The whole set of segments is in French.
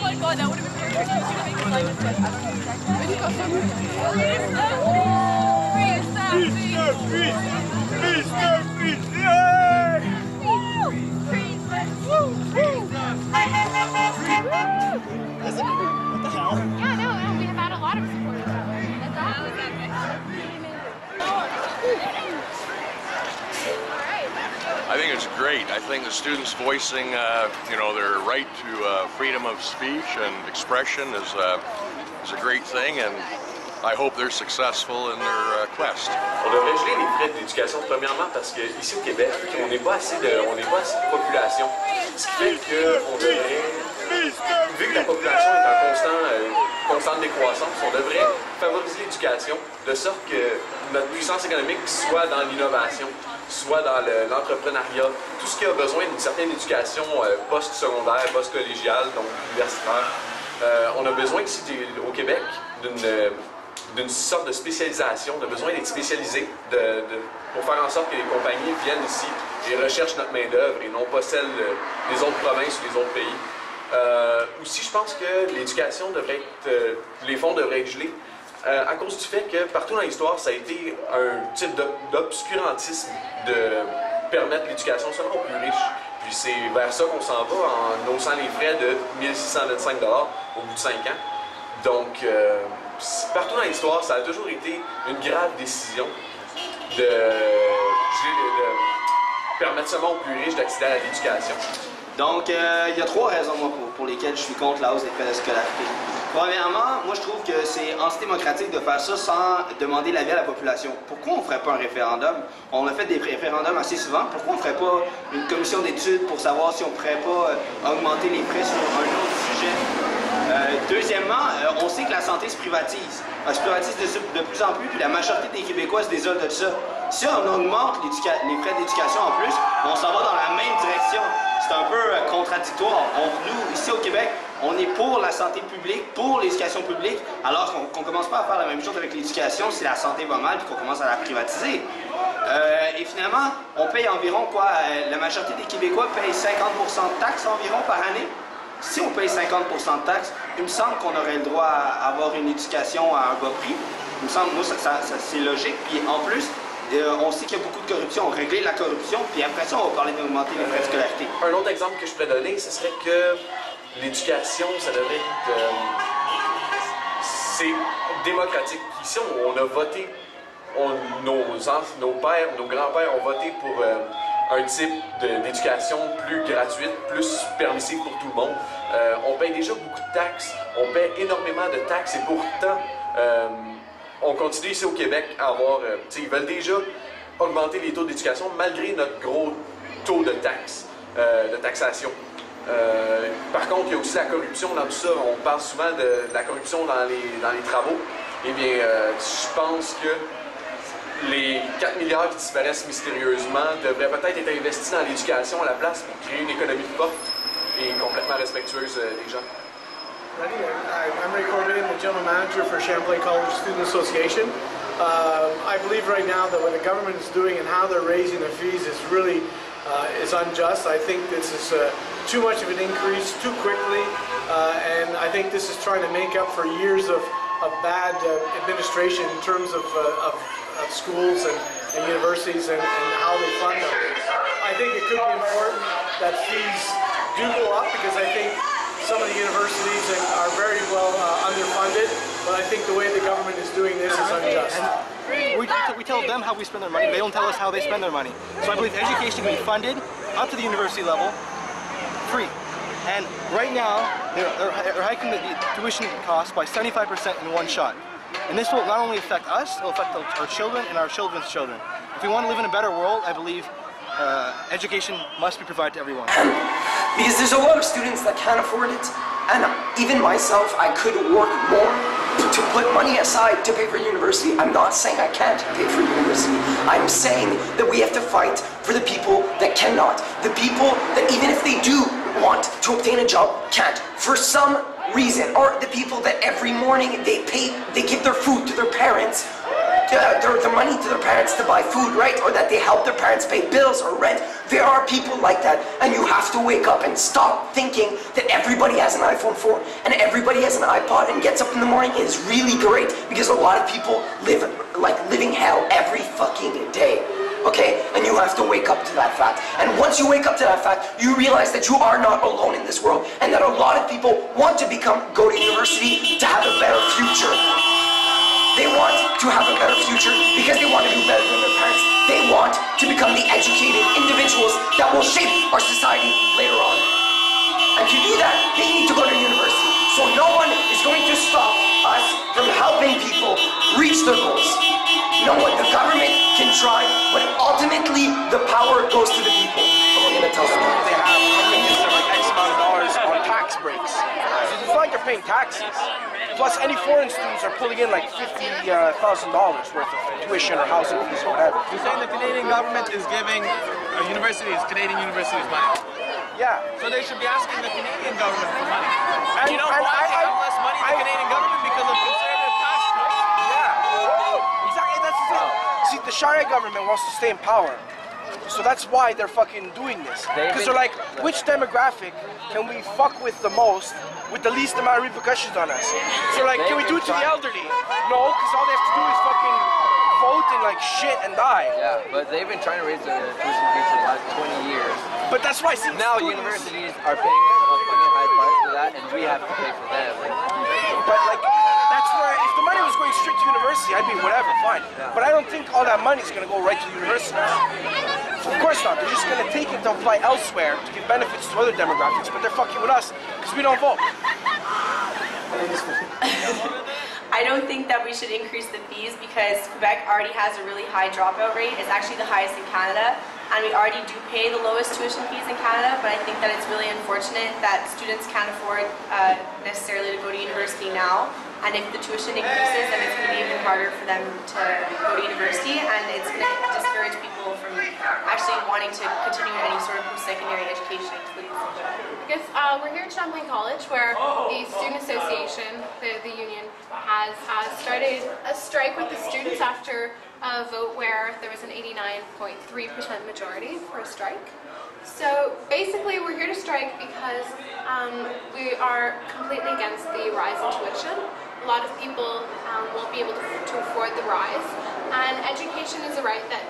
my god, that would have been very easy to make a silent test. What the hell? Yeah, no, we have had a lot of supporters that way. That's awesome. I think it's great. I think the students voicing, you know, their right to freedom of speech and expression is a great thing, and I hope they're successful in their quest. On devrait geler les frais d'éducation premièrement parce que ici au Québec, on n'est pas assez de population, ce qui fait qu'on devrait, vu que la population est en constante décroissance, on devrait favoriser l'éducation de sorte que notre puissance économique soit dans l'innovation, soit dans l'entrepreneuriat, tout ce qui a besoin d'une certaine éducation post-secondaire, post-collégiale, donc universitaire. On a besoin ici au Québec d'une sorte de spécialisation, de besoin d'être spécialisé pour faire en sorte que les compagnies viennent ici et recherchent notre main-d'œuvre et non pas celle des autres provinces ou des autres pays. Aussi, je pense que l'éducation devrait être, les fonds devraient être gelés à cause du fait que partout dans l'histoire, ça a été un type d'obscurantisme de permettre l'éducation seulement aux plus riches. Puis c'est vers ça qu'on s'en va en haussant les frais de 1 625 $ au bout de 5 ans. Donc, partout dans l'histoire, ça a toujours été une grave décision de permettre seulement aux plus riches d'accéder à l'éducation. Donc, il y a 3 raisons moi, pour lesquelles je suis contre la hausse des frais de scolarité. Premièrement, moi je trouve que c'est antidémocratique de faire ça sans demander l'avis à la population. Pourquoi on ne ferait pas un référendum? On a fait des référendums assez souvent. Pourquoi on ne ferait pas une commission d'études pour savoir si on ne pourrait pas augmenter les frais sur un autre sujet? Deuxièmement, on sait que la santé se privatise. Elle se privatise de plus en plus, puis la majorité des Québécois se désolent de ça. Si on augmente les frais d'éducation en plus, on s'en va dans la même direction. C'est un peu contradictoire. Nous, ici au Québec, on est pour la santé publique, pour l'éducation publique, alors qu'on ne commence pas à faire la même chose avec l'éducation si la santé va mal et qu'on commence à la privatiser. Et finalement, on paye environ quoi? La majorité des Québécois payent 50% de taxes environ par année. Si on paye 50% de taxes, il me semble qu'on aurait le droit à avoir une éducation à un bas prix. Il me semble, moi, c'est logique. Puis en plus, on sait qu'il y a beaucoup de corruption. On règle la corruption, puis après ça, on va parler d'augmenter les frais de scolarité. Un autre exemple que je pourrais donner, ce serait que l'éducation, ça devrait être... c'est démocratique. Ici, on a voté, nos pères, nos grands-pères ont voté pour un type d'éducation plus gratuite, plus permissive pour tout le monde. On paye déjà beaucoup de taxes, on paye énormément de taxes et pourtant, on continue ici au Québec à avoir... ils veulent déjà augmenter les taux d'éducation malgré notre gros taux de taxes, de taxation. Par contre, il y a aussi la corruption dans tout ça. On parle souvent de la corruption dans les travaux. Eh bien, je pense que les 4 milliards qui disparaissent mystérieusement devraient peut-être être investis dans l'éducation à la place pour créer une économie forte et complètement respectueuse des gens. I'm Ray Corbin, the General Manager for Champlain College Student Association. I believe right now that what the government is doing and how they're raising the fees is really is unjust. I think this is too much of an increase too quickly, and I think this is trying to make up for years of bad administration in terms of schools and universities and how they fund them. I think it could be important that fees do go up because I think some of the universities are very well underfunded, but I think the way the government is doing this is unjust. We tell them how we spend their money, they don't tell us how they spend their money. So I believe education can be funded up to the university level, free. And right now, they're hiking the tuition costs by 75% in one shot. And this will not only affect us, it will affect our children and our children's children. If we want to live in a better world, I believe education must be provided to everyone. Because there's a lot of students that can't afford it, and even myself, I could work more to put money aside to pay for university. I'm not saying I can't pay for university. I'm saying that we have to fight for the people that cannot. The people that even if they do want to obtain a job, can't. For some reason, or the people that every morning they give their food to their parents their money to their parents to buy food, right? Or that they help their parents pay bills or rent. There are people like that, and you have to wake up and stop thinking that everybody has an iPhone 4 and everybody has an iPod and gets up in the morning is really great, because a lot of people live like living hell every fucking day. Okay? And you have to wake up to that fact. And once you wake up to that fact, you realize that you are not alone in this world, and that a lot of people want to go to university to have a better future. They want to have a better future because they want to do better than their parents. They want to become the educated individuals that will shape our society later on. And to do that, they need to go to university. So no one is going to stop us from helping people reach their goals. No one, the government can try, but ultimately the power goes to the people. And we're going to tell them that. They have like X amount of dollars on tax breaks. So it's not like they're paying taxes. Plus, any foreign students are pulling in like $50,000 worth of tuition or housing fees or whatever. You're saying the Canadian government is giving Canadian universities money? Yeah. So they should be asking the Canadian government for money. And, you know why they have less money in the Canadian government? Because of conservative tax cuts. Yeah. Exactly, that's the thing. See, the Sharia government wants to stay in power. So that's why they're fucking doing this. Because they're like, which demographic can we fuck with the most with the least amount of repercussions on us? So like, can we do it to the elderly? No, because all they have to do is fucking vote and like shit and die. Yeah, but they've been trying to raise the tuition fees for the last 20 years. But that's why now universities are paying a fucking high price for that, and we have to pay for them. But like, that's where, if the money was going straight to university, I'd be whatever, fine. Yeah. But I don't think all that money is going to go right to the university. Of course not. They're just going to take it to apply elsewhere to give benefits to other demographics, but they're fucking with us because we don't vote. I don't think that we should increase the fees because Quebec already has a really high dropout rate. It's actually the highest in Canada, and we already do pay the lowest tuition fees in Canada, but I think that it's really unfortunate that students can't afford necessarily to go to university now. And if the tuition increases, then it's going to be even harder for them to go to university, and it's going to discourage people from actually wanting to continue any sort of post-secondary education, including Because we're here at Champlain College, where the Student Association, the union, has started a strike with the students after a vote where there was an 89.3% majority for a strike. So basically we're here to strike because we are completely against the rise in tuition. A lot of people won't be able to afford the rise, and education is a right that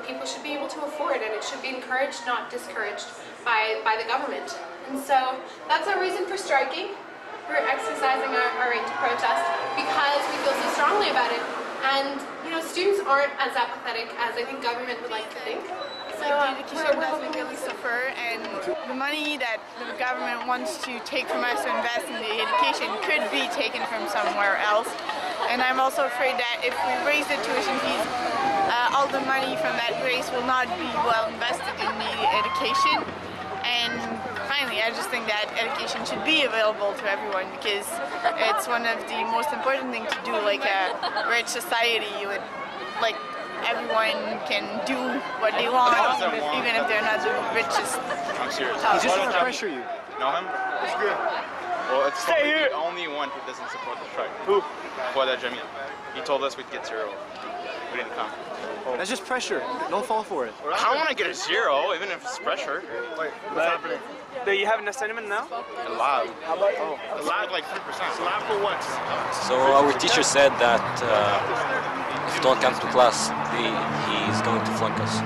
people should be able to afford, and it should be encouraged, not discouraged by the government. And so that's our reason for striking. We're exercising our right to protest because we feel so strongly about it. And you know, students aren't as apathetic as I think government would like to think. So education doesn't really suffer, and the money that the government wants to take from us to invest in the education could be taken from somewhere else. And I'm also afraid that if we raise the tuition fees, all the money from that raise will not be well invested in the education. And finally, I just think that education should be available to everyone because it's one of the most important things to do. Like a rich society, like everyone can do what they want, even if they're not the richest. I'm serious. He's just trying to pressure you. Know him? It's good. Well, it's the only one who doesn't support the strike. Who? Jamil. He told us we'd get 0. We didn't come. That's just pressure. Don't fall for it. I don't want to get a 0, even if it's pressure. Wait, what's happening? Do you have an assignment now? A lab. How about a lab like 3%. A lab for what? So our teacher said that if you don't come to class, he's going to flunk us.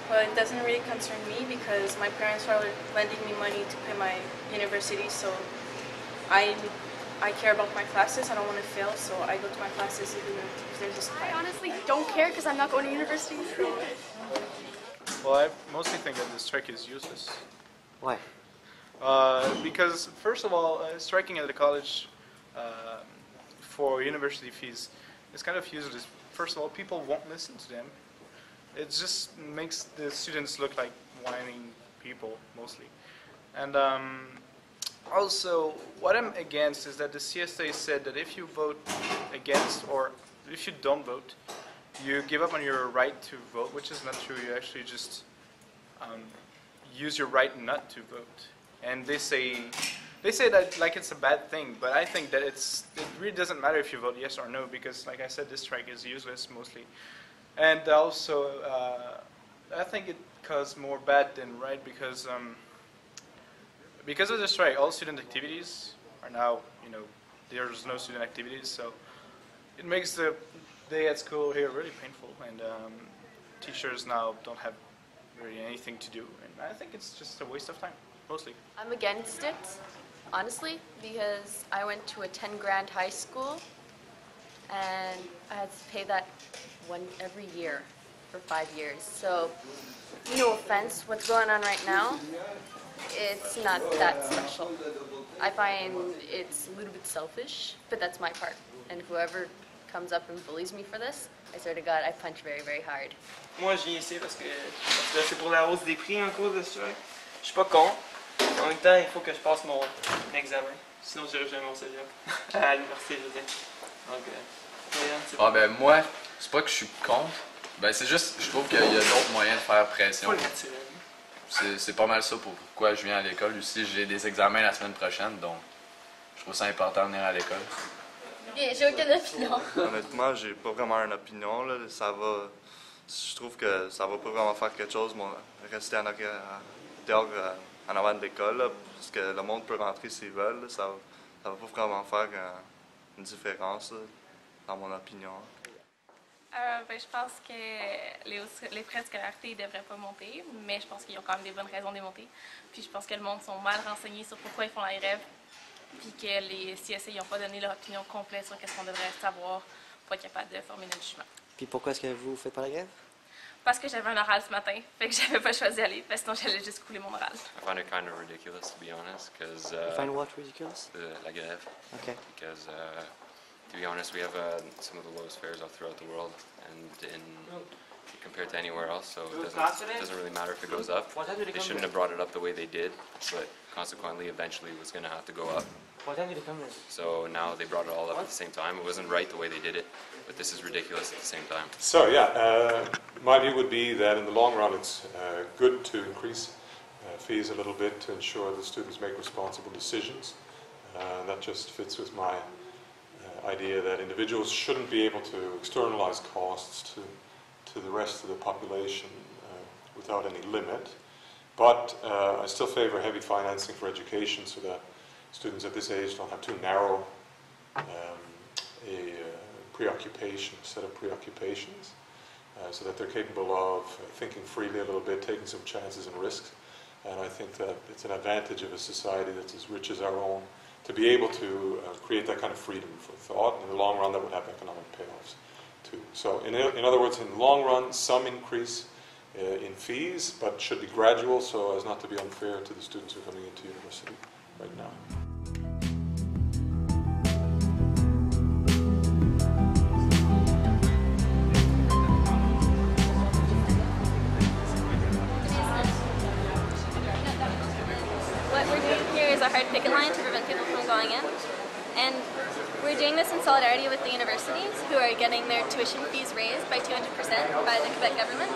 Well, it doesn't really concern me because my parents are lending me money to pay my university, so I care about my classes. I don't want to fail, so I go to my classes even if there's a strike. I honestly don't care because I'm not going to university. Well, I mostly think that the strike is useless. Why? Because, first of all, striking at the college for university fees is kind of useless. First of all, people won't listen to them. It just makes the students look like whining people, mostly. And also, what I'm against is that the CSA said that if you vote against, or if you don't vote, you give up on your right to vote, which is not true. You actually just use your right not to vote. And they say that like it's a bad thing, but I think that it really doesn't matter if you vote yes or no, because like I said, this strike is useless mostly. And also, I think it caused more bad than right, because of the strike, all student activities are now, there's no student activities, so it makes the day at school here really painful, and teachers now don't have really anything to do, and I think it's just a waste of time, mostly. I'm against it, honestly, because I went to a 10 grand high school, and I had to pay that every year for 5 years. So, no offense, what's going on right now, it's not that special. I find it's a little bit selfish, but that's my part. And whoever comes up and bullies me for this, I swear to God, I punch very, very hard. Moi, je viens ici parce que c'est pour la hausse des prix en cause de ça. Je suis pas contre. En même temps, il faut que je passe mon examen. Sinon, je n'irai jamais au cégep. À l'université, je veux dire. Donc, ah ben moi, c'est pas que je suis contre. Ben c'est juste, je trouve qu'il y a d'autres moyens de faire pression. C'est pas mal ça pourquoi je viens à l'école. Aussi, j'ai des examens la semaine prochaine, donc je trouve ça important de venir à l'école. J'ai aucune opinion. Honnêtement, j'ai pas vraiment une opinion. Là. Je trouve que ça va pas vraiment faire quelque chose, moi, rester dehors en avant de l'école, parce que le monde peut rentrer s'ils veulent. Là. Ça va pas vraiment faire une différence, là, dans mon opinion. Je pense que les frais de scolarité ne devraient pas monter, mais je pense qu'ils ont quand même des bonnes raisons de les monter. Puis je pense que le monde sont mal renseignés sur pourquoi ils font la grève, puis que les CSA n'ont pas donné leur opinion complète sur qu'est-ce qu'on devrait savoir pour être capable de former notre jugement. Puis pourquoi est-ce que vous faites pas la grève? Parce que j'avais un oral ce matin, fait que j'avais pas choisi d'aller, parce que sinon j'allais juste couler mon oral. I find it kind of ridiculous, to be honest, because... you find what ridiculous? La grève. Okay. Because, to be honest, we have some of the lowest fares throughout the world, and compared to anywhere else, so it doesn't really matter if it goes up. They shouldn't have brought it up the way they did, but consequently, eventually, it was going to have to go up. So now they brought it all up at the same time. It wasn't right the way they did it, but this is ridiculous at the same time. So yeah, my view would be that in the long run, it's good to increase fees a little bit to ensure that students make responsible decisions. That just fits with my idea that individuals shouldn't be able to externalize costs to the rest of the population without any limit. But I still favor heavy financing for education so that students at this age don't have too narrow a set of preoccupations, so that they're capable of thinking freely a little bit, taking some chances and risks. And I think that it's an advantage of a society that's as rich as our own to be able to create that kind of freedom for thought. In the long run, that would have economic payoffs too. So in other words, in the long run, some increase in fees, but should be gradual so as not to be unfair to the students who are coming into university right now. What we're doing here is a hard picket line to prevent people from going in, and we're doing this in solidarity with the universities who are getting their tuition fees raised by 200% by the Quebec government.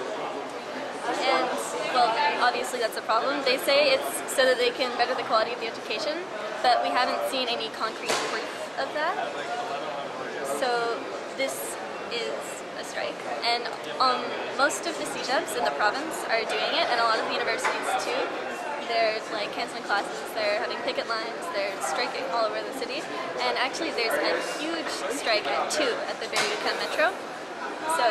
And, well, obviously that's a problem. They say it's so that they can better the quality of the education, but we haven't seen any concrete proof of that. So this is a strike, and most of the CEGEPs in the province are doing it, and a lot of the universities too. They're like canceling classes, they're having picket lines, they're striking all over the city. And actually there's a huge strike at 2 at the Berry-UQAM Metro. So,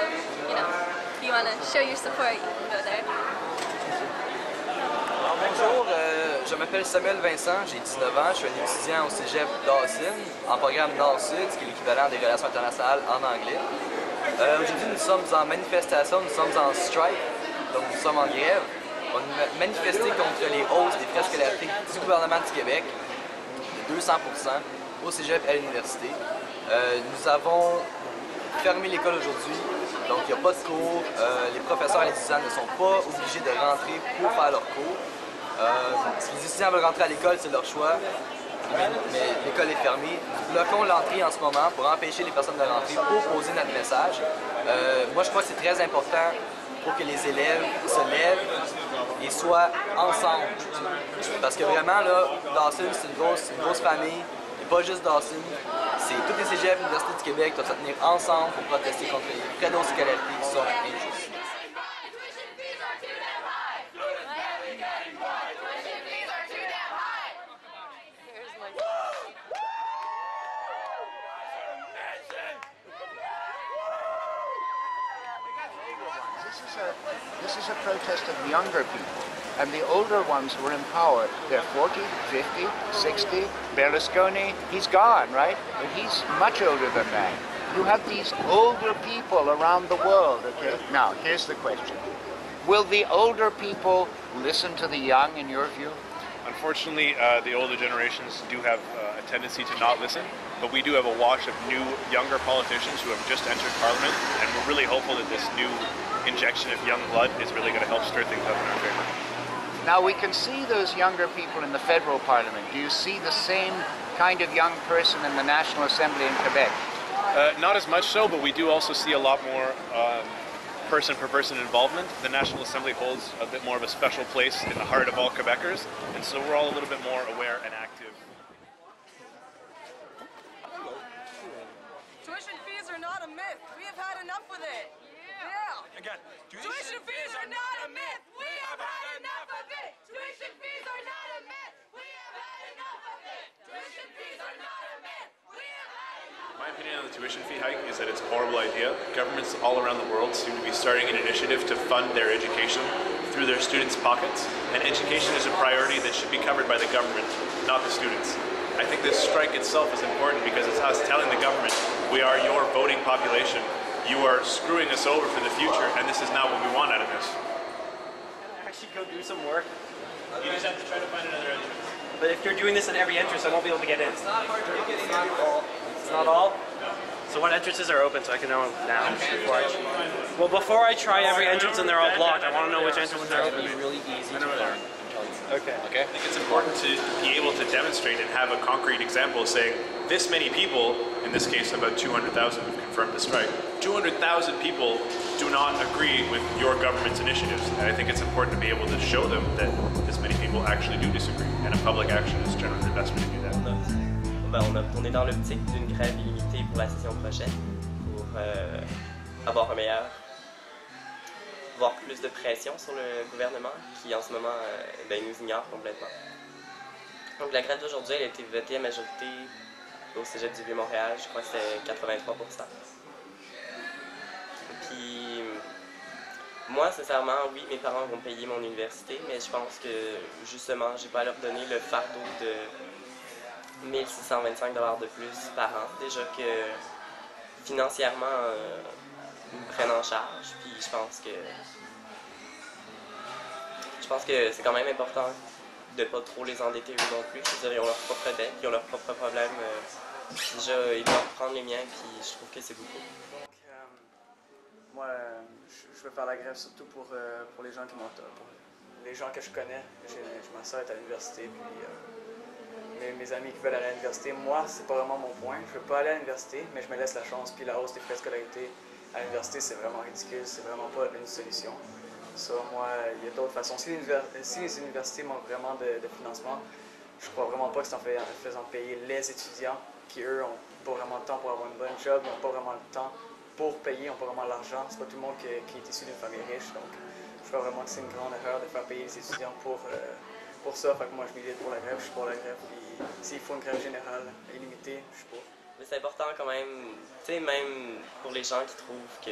you know, if you want to show your support, you can go there. Bonjour, je m'appelle Samuel Vincent, j'ai 19 ans, je suis un étudiant au cégep d'Hausse, en programme Nord-Sud, qui est l'équivalent des relations internationales en anglais. Aujourd'hui, nous sommes en manifestation, nous sommes en strike, donc nous sommes en grève. On a manifesté contre les hausses des frais de scolarité du gouvernement du Québec de 200% au cégep et à l'université. Nous avons fermé l'école aujourd'hui, donc il n'y a pas de cours. Les professeurs et les étudiants ne sont pas obligés de rentrer pour faire leurs cours. Si les étudiants veulent rentrer à l'école, c'est leur choix. mais l'école est fermée. Bloquons l'entrée en ce moment pour empêcher les personnes de rentrer, pour poser notre message. Moi, je crois que c'est très important pour que les élèves se lèvent et soient ensemble. Parce que vraiment, là, Dawson, c'est une grosse famille. Et pas juste Dawson, c'est tous les cégeps, l'Université du Québec doivent se tenir ensemble pour protester contre les frais de scolarité qui sont injustes. This is a protest of younger people, and the older ones were in power. They're 40, 50, 60. Berlusconi, he's gone, right? But he's much older than that. You have these older people around the world, okay? Now, here's the question. Will the older people listen to the young, in your view? Unfortunately, the older generations do have a tendency to not listen, but we do have a wash of new, younger politicians who have just entered Parliament, and we're really hopeful that this new injection of young blood is really going to help stir things up in our favor. Now, we can see those younger people in the federal parliament. Do you see the same kind of young person in the National Assembly in Quebec? Not as much so, but we do also see a lot more person-per-person involvement. The National Assembly holds a bit more of a special place in the heart of all Quebecers, and so we're all a little bit more aware and active. Tuition fees are not a myth. We have had enough with it. Yeah. Again, tuition fees are not a myth. We have had enough of it. Tuition fees are not a myth. We have had enough of it. Tuition fees are not a myth. We have had enough. My opinion on the tuition fee hike is that it's a horrible idea. Governments all around the world seem to be starting an initiative to fund their education through their students' pockets, and education is a priority that should be covered by the government, not the students. I think this strike itself is important because it's us telling the government, we are your voting population. You are screwing us over for the future, and this is not what we want out of this. Actually go do some work. You just have to try to find another entrance. But if you're doing this at every entrance, I won't be able to get in. It's not hard to get in. It's not all? No. So what entrances are open so I can know now? Before I try every entrance and they're all blocked, I want to know which entrances are open. It's really easy to learn. Okay. I think it's important to be able to demonstrate and have a concrete example saying this many people, in this case about 200,000 have confirmed the strike, 200,000 people do not agree with your government's initiatives. And I think it's important to be able to show them that this many people actually do disagree. And a public action is generally the best way to do that. On est dans l'optique d'une grève illimitée pour la session prochaine, pour avoir un meilleur, voir plus de pression sur le gouvernement qui en ce moment nous ignore complètement. Donc la grève d'aujourd'hui, elle a été votée à majorité au Cégep du Vieux-Montréal, je crois que c'était 83%. Puis moi, sincèrement, oui, mes parents vont payer mon université, mais je pense que justement, j'ai pas à leur donner le fardeau de 1625 $ de plus par an. Déjà que financièrement, ils me prennent en charge, puis je pense que c'est quand même important de ne pas trop les endetter eux non plus. Je veux dire, ils ont leurs propres dettes, ils ont leurs propres problèmes. Déjà, ils doivent prendre les miens, puis je trouve que c'est beaucoup. Donc, moi, je veux faire la grève surtout pour les gens qui m'entourent, pour les gens que je connais. Ma soeur est à l'université, puis mes amis qui veulent aller à l'université. Moi, c'est pas vraiment mon point. Je veux pas aller à l'université, mais je me laisse la chance. Puis la hausse des frais de scolarité à l'université, c'est vraiment ridicule, c'est vraiment pas une solution. Ça, moi, il y a d'autres façons. Si les universités manquent vraiment de financement, je crois vraiment pas que c'est en faisant payer les étudiants qui, eux, n'ont pas vraiment le temps pour avoir une bonne job, n'ont pas vraiment le temps pour payer, n'ont pas vraiment l'argent. C'est pas tout le monde qui est issu d'une famille riche. Donc, je crois vraiment que c'est une grande erreur de faire payer les étudiants pour ça. Fait que moi, je milite pour la grève, je suis pour la grève. Puis s'il faut une grève générale illimitée, je suis pour. Mais c'est important quand même, tu sais, même pour les gens qui trouvent que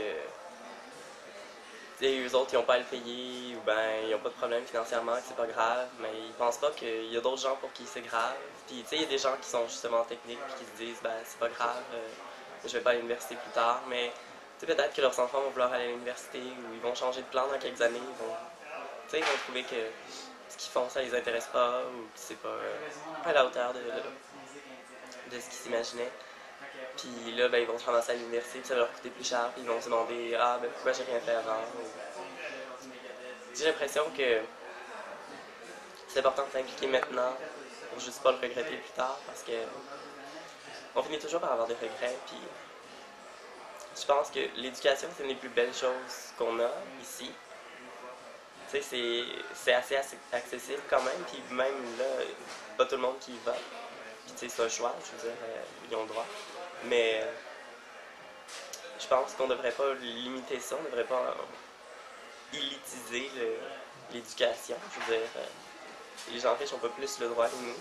eux autres, ils n'ont pas à le payer, ou ben ils n'ont pas de problème financièrement, que c'est pas grave, mais ils pensent pas qu'il y a d'autres gens pour qui c'est grave. Puis tu sais, il y a des gens qui sont justement techniques et qui se disent, ben c'est pas grave, je vais pas à l'université plus tard, mais tu sais, peut-être que leurs enfants vont vouloir aller à l'université, ou ils vont changer de plan dans quelques années, ils vont trouver que ce qu'ils font, ça les intéresse pas, ou que c'est pas à la hauteur de ce qu'ils s'imaginaient. Puis là, ben, ils vont se ramasser à l'université, puis ça va leur coûter plus cher, puis ils vont se demander « Ah, ben pourquoi j'ai rien fait avant? » J'ai l'impression que c'est important de s'impliquer maintenant pour juste pas le regretter plus tard, parce que on finit toujours par avoir des regrets, puis je pense que l'éducation, c'est une des plus belles choses qu'on a ici. Tu sais, c'est assez accessible quand même, puis même là, pas tout le monde qui y va. Puis tu sais, c'est un choix, je veux dire, ils ont le droit. Mais je pense qu'on devrait pas limiter ça, on devrait pas élitiser l'éducation. Je veux dire, les gens riches n'ont pas plus le droit que nous.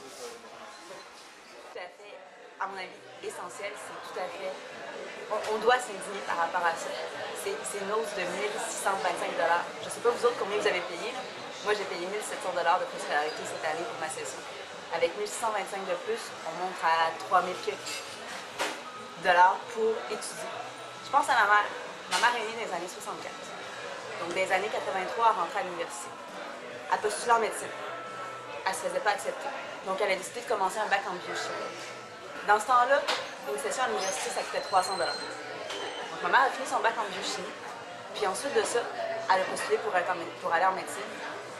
Tout à fait, à mon avis, essentiel, c'est tout à fait... On doit s'indigner par rapport à ça. C'est une hausse de 1 625 $. Je ne sais pas vous autres combien vous avez payé. Moi, j'ai payé 1 700 $ de scolarité cette année pour ma session. Avec 1 625 de plus, on monte à 3 000 $ pour étudier. Je pense à ma mère. Ma mère est née dans les années 64. Donc, dans les années 83, elle rentrait à l'université. Elle postulait en médecine. Elle ne se faisait pas accepter. Donc, elle a décidé de commencer un bac en biochimie. Dans ce temps-là, une session à l'université, ça coûtait 300 $. Donc, ma mère a fini son bac en biochimie. Puis ensuite de ça, elle a postulé pour aller en médecine.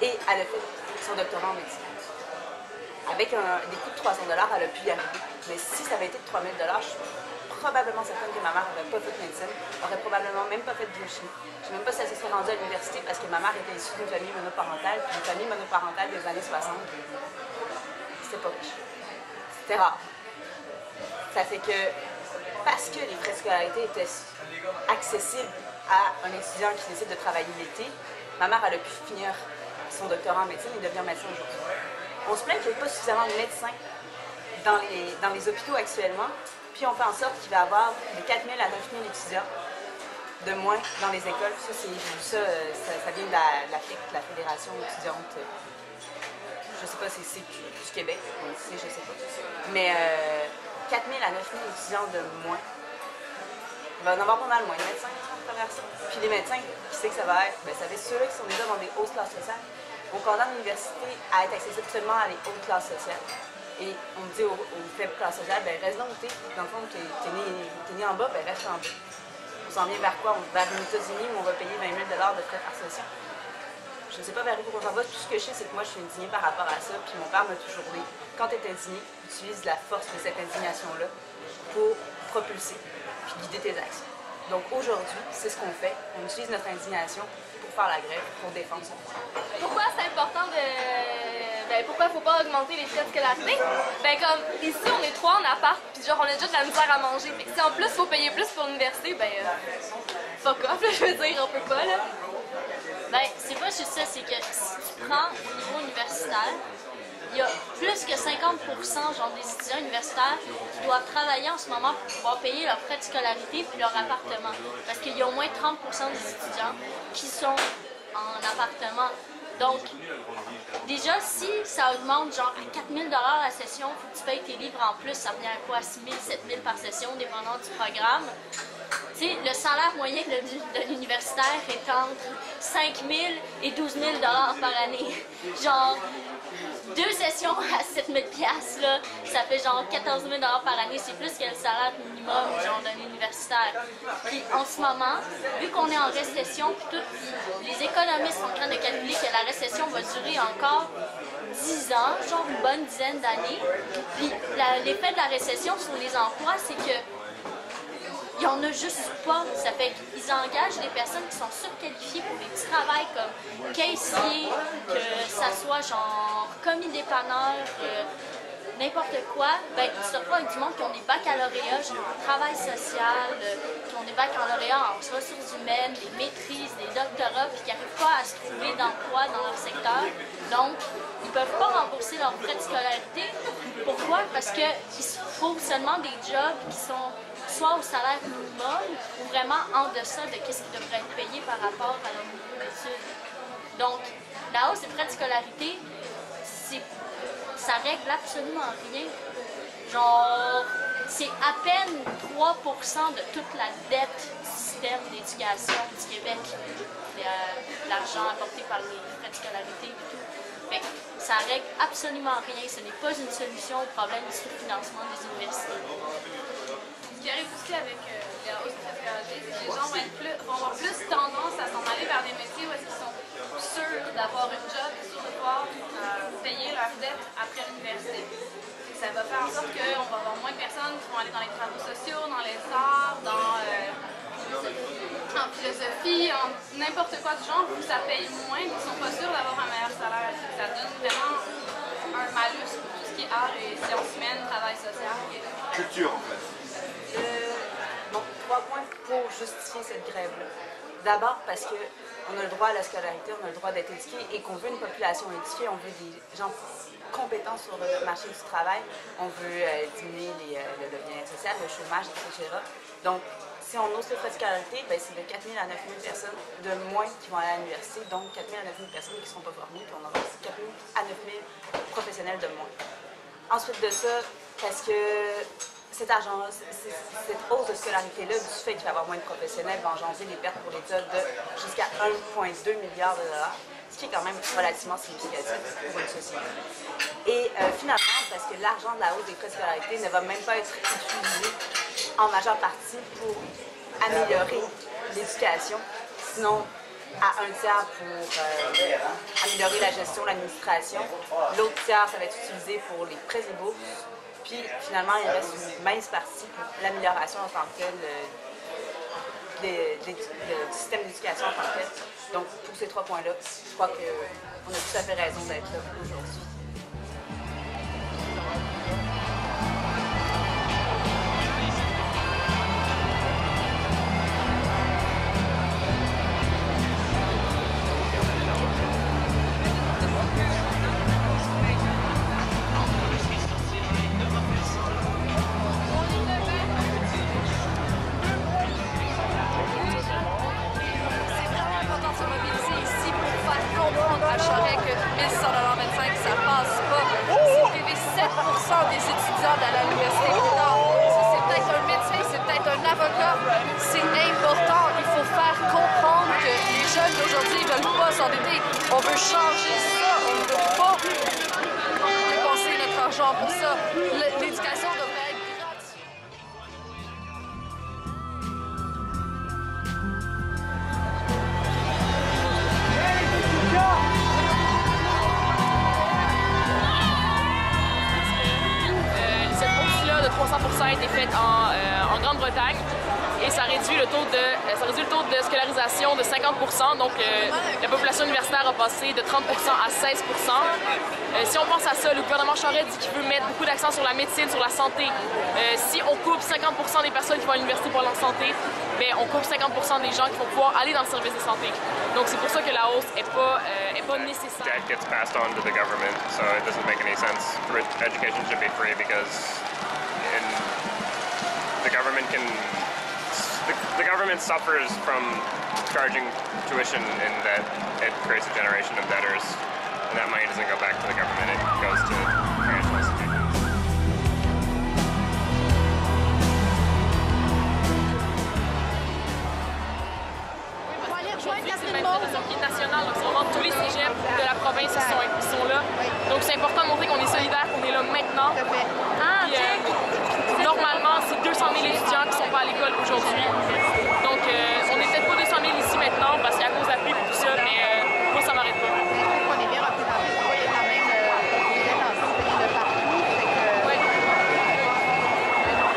Et elle a fait son doctorat en médecine. Avec des coûts de 300 $, elle a pu y arriver. Mais si ça avait été de 3 000 $, je suis probablement certaine que ma mère n'aurait pas fait de médecine, n'aurait probablement même pas fait de biochimie. Je ne sais même pas si elle se serait rendue à l'université parce que ma mère était issue d'une famille monoparentale. Puis une famille monoparentale des années 60, c'était pas riche. C'était rare. Ça fait que, parce que les frais de scolarité étaient accessibles à un étudiant qui décide de travailler l'été, ma mère elle a pu finir son doctorat en médecine et devenir médecin aujourd'hui. On se plaint qu'il n'y ait pas suffisamment de médecins dans les hôpitaux actuellement, puis on fait en sorte qu'il va y avoir de 4 000 à 9 000 étudiants de moins dans les écoles. Ça vient de la FIC, la Fédération étudiante, je sais pas, c'est CQ du Québec, je sais pas. Mais 4 000 à 9 000 étudiants de moins. Il va y en avoir pas mal moins de médecins à travers ça. Puis les médecins, qui sait que ça va être? Ben, ça fait ceux-là qui sont déjà dans des hautes classes sociales. On condamne l'université à être accessible seulement à les hautes classes sociales. Et on dit aux faibles classes sociales, ben reste donc où t'es. Dans le fond, t'es né en bas, ben reste en bas. On s'en vient vers quoi? Vers les États-Unis où on va payer 20 000 $ de frais par session. Je ne sais pas vers où on s'en va. Tout ce que je sais, c'est que moi, je suis indignée par rapport à ça. Puis mon père m'a toujours dit, quand tu es indigné, utilise la force de cette indignation-là pour propulser puis guider tes actions. Donc aujourd'hui, c'est ce qu'on fait. On utilise notre indignation pour faire la grève, pour défendre ça. Pourquoi c'est important de... pourquoi il ne faut pas augmenter les frais de scolarité? Comme ici, on est 3 en appart, puis genre on a déjà de la misère à manger. Fait que si en plus, il faut payer plus pour l'université, fuck off, là, je veux dire, on peut pas, là. C'est pas juste ça, c'est que si tu prends au niveau universitaire, il y a plus que 50% genre des étudiants universitaires qui doivent travailler en ce moment pour pouvoir payer leurs frais de scolarité puis leur appartement. Parce qu'il y a au moins 30% des étudiants qui sont en appartement. Donc, déjà, si ça augmente genre à 4 000 $ la session, il faut que tu payes tes livres en plus, ça revient à quoi? 6 000, 7 000 par session, dépendant du programme. Tu sais, le salaire moyen de l'universitaire est entre 5 000 et 12 000 $ par année. Genre, 2 sessions à 7 000 $, là, ça fait genre 14 000 $ par année. C'est plus que le salaire minimum genre d'un universitaire. Puis en ce moment, vu qu'on est en récession, les économistes sont en train de calculer que la récession va durer encore 10 ans, genre une bonne dizaine d'années. Puis l'effet de la récession sur les emplois, c'est que il n'y en a juste pas. Ça fait qu'ils engagent des personnes qui sont surqualifiées pour des petits travails comme caissier, que ça soit genre commis dépanneur, n'importe quoi. Tu seras avec du monde qui ont des baccalauréats, genre en travail social, qui ont des baccalauréats en ressources humaines, des maîtrises, des doctorats, puis qui n'arrivent pas à se trouver d'emploi dans leur secteur. Donc, ils ne peuvent pas rembourser leurs frais de scolarité. Pourquoi? Parce qu'il faut seulement des jobs qui sont soit au salaire minimum ou vraiment en deçà de ce qui devrait être payé par rapport à leur niveau d'études. Donc, la hausse des frais de scolarité, ça règle absolument rien. Genre, c'est à peine 3% de toute la dette du système d'éducation du Québec, l'argent apporté par les frais de scolarité et tout. Fait que ça règle absolument rien. Ce n'est pas une solution au problème du sous-financement des universités. Ce qui arrive aussi avec la hausse de scolarité, c'est que les gens vont avoir plus tendance à s'en aller vers des métiers où ils sont sûrs d'avoir avoir une job, c'est sûr de pouvoir payer leur dette après l'université. Ça va faire en sorte qu'on va avoir moins de personnes qui vont aller dans les travaux sociaux, dans les arts, en philosophie, en n'importe quoi du genre, où ça paye moins, ils ne sont pas sûrs d'avoir un meilleur salaire. Ça donne vraiment un malus pour tout ce qui est art et sciences humaines, travail social. Culture, en fait. Donc, 3 points pour justifier cette grève-là. D'abord parce qu'on a le droit à la scolarité, on a le droit d'être éduqué et qu'on veut une population éduquée, on veut des gens compétents sur le marché du travail, on veut diminuer le bien social, le chômage, etc. Donc, si on hausse les frais de scolarité, ben, c'est de 4 000 à 9 000 personnes de moins qui vont aller à l'université, donc 4 000 à 9 000 personnes qui ne seront pas formées, puis on aura 4 000 à 9 000 professionnels de moins. Ensuite de ça, parce que cet argent-là, cette hausse de scolarité-là, du fait qu'il va y avoir moins de professionnels, va engendrer des pertes pour l'État de jusqu'à 1,2 milliard de dollars, ce qui est quand même relativement significatif pour une société. Et finalement, parce que l'argent de la hausse des frais de scolarité ne va même pas être utilisé en majeure partie pour améliorer l'éducation, sinon à 1 tiers pour améliorer la gestion, l'administration. L'autre tiers, ça va être utilisé pour les prêts et bourses. Puis finalement, il reste une mince partie pour l'amélioration en tant que tel, le système d'éducation en tant que tel. Donc pour ces 3 points-là, je crois qu'on a tout à fait raison d'être là aujourd'hui. Des étudiants à l'université c'est peut-être un médecin, c'est peut-être un avocat. C'est important. Il faut faire comprendre que les jeunes d'aujourd'hui ne veulent pas s'endetter. On veut changer ça. On ne veut pas dépenser notre argent pour ça. L'éducation devrait être gratuite. De 300% a été faite en Grande-Bretagne et ça réduit le taux de scolarisation de 50%. Donc la population universitaire a passé de 30% à 16%. Si on pense à ça, le gouvernement Charest dit qu'il veut mettre beaucoup d'accent sur la médecine, sur la santé. Si on coupe 50% des personnes qui vont à l'université pour leur santé, ben, on coupe 50% des gens qui vont pouvoir aller dans le service de santé. Donc c'est pour ça que la hausse n'est pas nécessaire. Debt gets passed on to the government, so it doesn't make any sense. Education should be free because the government suffers from charging tuition in that it creates a generation of debtors, and that money doesn't go back to the government, it goes to financial institutions. Aujourd'hui, c'est une manifestation qui est nationale, donc c'est vraiment tous les cégeps de la province qui sont là. Donc c'est important de montrer qu'on est solidaire, qu'on est là maintenant. Normalement, c'est 200 000 étudiants qui ne sont pas à l'école aujourd'hui. Donc on n'est peut-être pas 200 000 ici maintenant parce qu'à cause de la pluie et tout ça, mais moi ça m'arrête pas. On est bien représenté, il y a quand même des intentions de partout. Oui.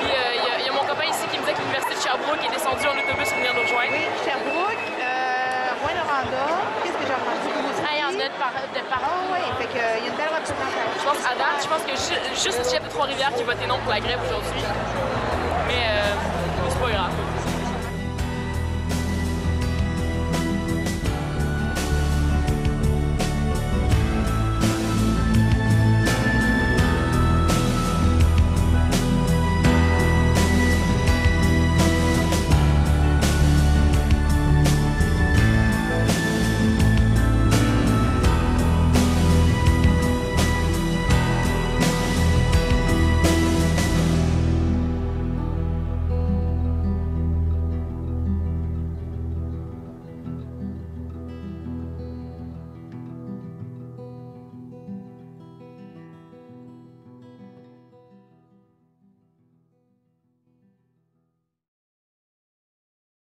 Puis il y a mon copain ici qui me disait que l'université de Sherbrooke est descendue en autobus pour venir nous rejoindre. Oui, Sherbrooke. Qu'est-ce que j'ai entendu? Il y en a de parents. Oui, fait qu'il y a une belle représentation. Je pense à date, je pense que juste le chef de Trois-Rivières qui a voté non pour la grève aujourd'hui.